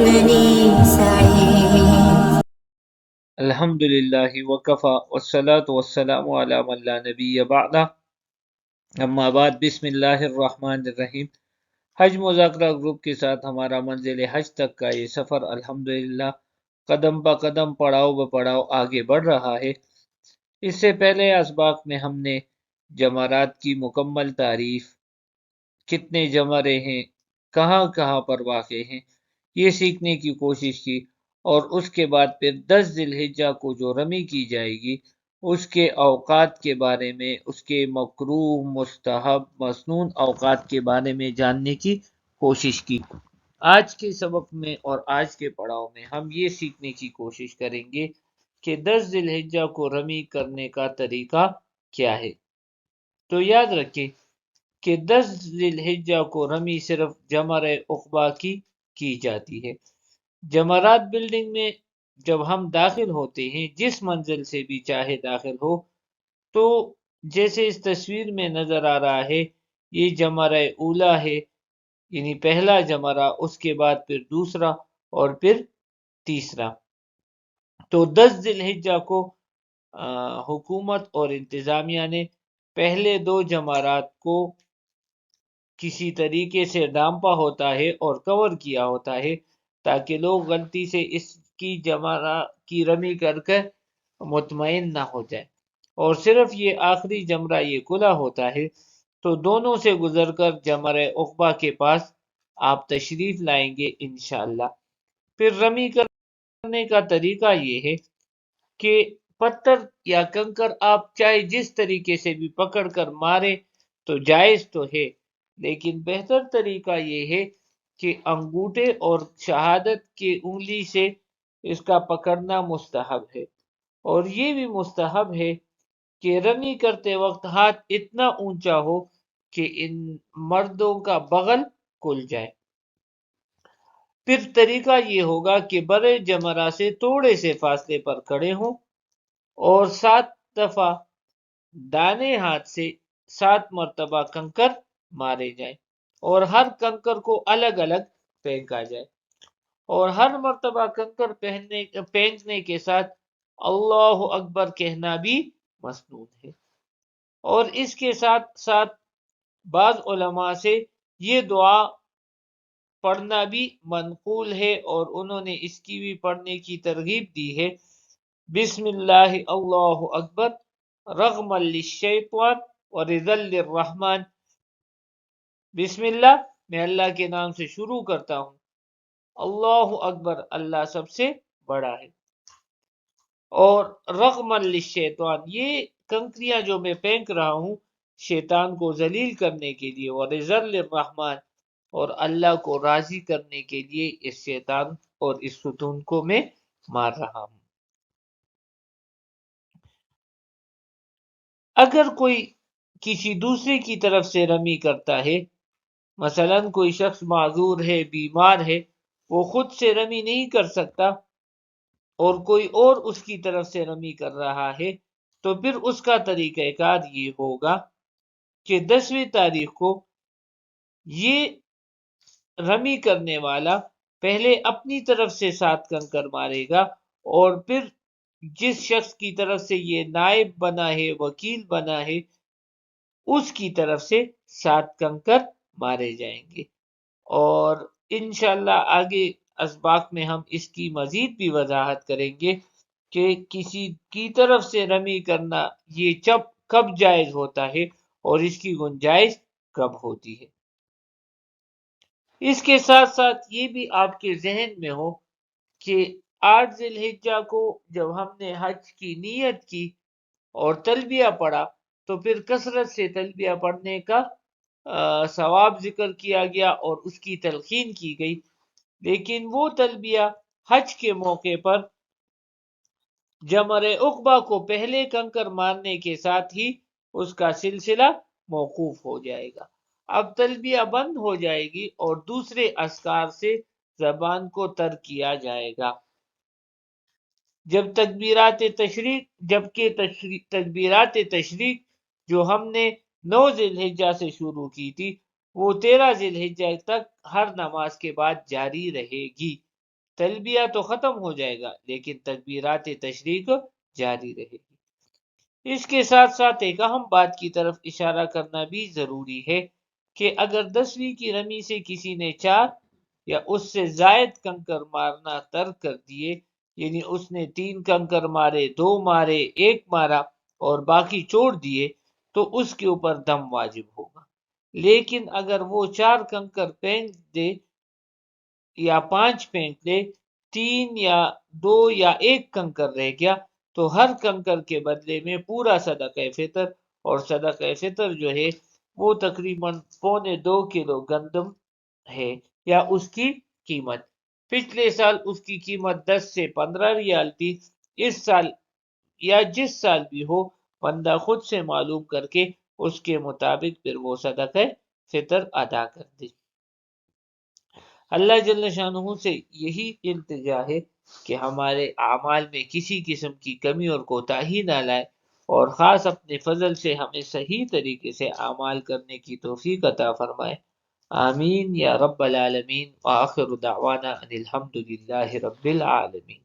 إنني سعيد. الحمد للہ وکفا والصلاة والسلام علی من لا نبی بعدہ، اما بعد، بسم اللہ الرحمن الرحیم۔ حج مذاکرہ گروپ کے ساتھ ہمارا منزل حج تک کا یہ سفر الحمدللہ قدم بہ قدم، پڑاؤ بہ پڑاؤ آگے بڑھ رہا ہے۔ اس سے پہلے اسباق میں ہم نے جمرات کی مکمل تعریف، کتنے جمرے ہیں، کہاں کہاں پر واقع ہیں، یہ سیکھنے کی کوشش کی، اور اس کے بعد پھر 10 ذی الحجہ کو جو رمی کی جائے گی اس کے اوقات کے بارے میں، اس کے مکروہ، مستحب، مسنون اوقات کے بارے میں جاننے کی کوشش کی۔ آج کے سبق میں اور آج کے پڑاؤ میں ہم یہ سیکھنے کی کوشش کریں گے کہ 10 ذی الحجہ کو رمی کرنے کا طریقہ کیا ہے۔ تو یاد رکھیں کہ 10 ذی الحجہ کو رمی صرف جمرہ عقبہ کی جاتی ہے۔ جمرات بلڈنگ میں جب ہم داخل ہوتے ہیں، جس منزل سے بھی چاہے داخل ہو، تو جیسے اس تصویر میں نظر آ رہا ہے، یہ جمرہ اولا ہے، یعنی پہلا جمرہ، اس کے بعد پھر دوسرا اور پھر تیسرا۔ تو 10 ذی الحجہ کو حکومت اور انتظامیہ نے پہلے 2 جمرات کو کسی طریقے سے ڈھانپا ہوتا ہے اور کور کیا ہوتا ہے، تاکہ لوگ غلطی سے اس کی جمرہ کی رمی کر کے مطمئن نہ ہو جائے، اور صرف یہ آخری جمرہ یہ کھلا ہوتا ہے۔ تو دونوں سے گزر کر جمرہ عقبہ کے پاس آپ تشریف لائیں گے انشاءاللہ۔ پھر رمی کرنے کا طریقہ یہ ہے کہ پتھر یا کنکر آپ چاہے جس طریقے سے بھی پکڑ کر مارے تو جائز تو ہے، لیکن بہتر طریقہ یہ ہے کہ انگوٹھے اور شہادت کی انگلی سے اس کا پکڑنا مستحب ہے، اور یہ بھی مستحب ہے کہ رمی کرتے وقت ہاتھ اتنا اونچا ہو کہ ان مردوں کا بغل کھل جائے۔ پھر طریقہ یہ ہوگا کہ بڑے جمرہ سے تھوڑے سے فاصلے پر کھڑے ہوں اور 7 دفعہ دائیں ہاتھ سے 7 مرتبہ کنکر مارے جائیں، اور ہر کنکر کو الگ الگ پھینکا جائے، اور ہر مرتبہ کنکر پھینکنے کے ساتھ اللہ اکبر کہنا بھی مسنون ہے۔ اور اس کے ساتھ ساتھ بعض علماء سے یہ دعا پڑھنا بھی منقول ہے، اور انہوں نے اس کی بھی پڑھنے کی ترغیب دی ہے: بسم اللہ اللہ اکبر رغما للشیطان ورضا للرحمن۔ بسم اللہ، میں اللہ کے نام سے شروع کرتا ہوں، اللہ اکبر، اللہ سب سے بڑا ہے، اور رغما للشیطان، یہ کنکریاں جو میں پھینک رہا ہوں شیطان کو ذلیل کرنے کے لیے، ورضا للرحمن، اور اللہ کو راضی کرنے کے لیے اس شیطان اور اس ستون کو میں مار رہا ہوں۔ اگر کوئی کسی دوسرے کی طرف سے رمی کرتا ہے، مثلا کوئی شخص معذور ہے، بیمار ہے، وہ خود سے رمی نہیں کر سکتا، اور کوئی اور اس کی طرف سے رمی کر رہا ہے، تو پھر اس کا طریقہ کار یہ ہوگا کہ 10ویں تاریخ کو یہ رمی کرنے والا پہلے اپنی طرف سے 7 کنکر مارے گا، اور پھر جس شخص کی طرف سے یہ نائب بنا ہے، وکیل بنا ہے، اس کی طرف سے 7 کنکر مارے جائیں گے۔ اور انشاءاللہ آگے اسباق میں ہم اس کی مزید بھی وضاحت کریں گے کہ کسی کی طرف سے رمی کرنا یہ کب جائز ہوتا ہے اور اس کی گنجائش کب ہوتی ہے۔ اس کے ساتھ ساتھ یہ بھی آپ کے ذہن میں ہو کہ 8 ذی الحجہ کو جب ہم نے حج کی نیت کی اور تلبیہ پڑھا، تو پھر کثرت سے تلبیہ پڑھنے کا ثواب ذکر کیا گیا اور اس کی تلقین کی گئی، لیکن وہ تلبیہ حج کے موقع پر جمرہ عقبہ کو پہلے کنکر مارنے کے ساتھ ہی اس کا سلسلہ موقوف ہو جائے گا۔ اب تلبیہ بند ہو جائے گی اور دوسرے اذکار سے زبان کو تر کیا جائے گا۔ جبکہ تکبیرات تشریق جو ہم نے 9 ذی الحجہ سے شروع کی تھی، وہ 13 ذی الحجہ تک ہر نماز کے بعد جاری رہے گی۔ تلبیہ تو ختم ہو جائے گا لیکن تکبیرات تشریق جاری رہے گی۔ اس کے ساتھ ساتھ ایک اہم بات کی طرف اشارہ کرنا بھی ضروری ہے کہ اگر 10ویں کی رمی سے کسی نے 4 یا اس سے زائد کنکر مارنا ترک کر دیے، یعنی اس نے 3 کنکر مارے، 2 مارے، 1 مارا اور باقی چھوڑ دیے، تو اس کے اوپر دم واجب ہوگا۔ لیکن اگر وہ 4 کنکر پھینک دے یا 5 پھینک دے، 3 یا 2 یا 1 کنکر رہ گیا، تو ہر کنکر کے بدلے میں پورا صدقہ فطر، اور صدقہ فطر جو ہے وہ تقریباً 1.25 کلو گندم ہے یا اس کی قیمت۔ پچھلے سال اس کی قیمت 10 سے 15 ریال تھی، اس سال یا جس سال بھی ہو، بندہ خود سے معلوم کر کے اس کے مطابق پھر وہ صدقہ فطر ادا کر دے۔ اللہ جل شانہ سے یہی التجا ہے کہ ہمارے اعمال میں کسی قسم کی کمی اور کوتاہی نہ لائے، اور خاص اپنے فضل سے ہمیں صحیح طریقے سے اعمال کرنے کی توفیق عطا فرمائے۔ آمین یا رب العالمین، وآخر دعوانا ان الحمد للہ رب العالمین۔